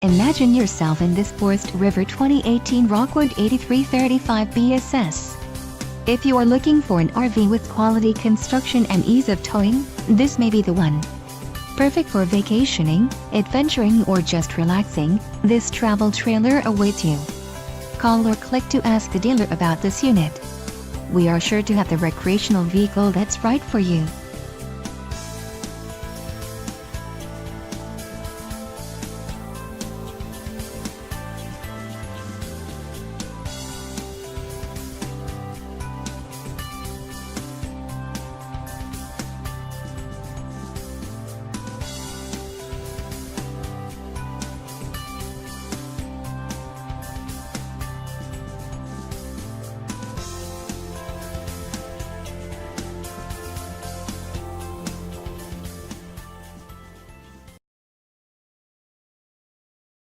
Imagine yourself in this Forest River 2018 Rockwood 8335BSS. If you are looking for an RV with quality construction and ease of towing, this may be the one. Perfect for vacationing, adventuring or just relaxing, this travel trailer awaits you. Call or click to ask the dealer about this unit. We are sure to have the recreational vehicle that's right for you.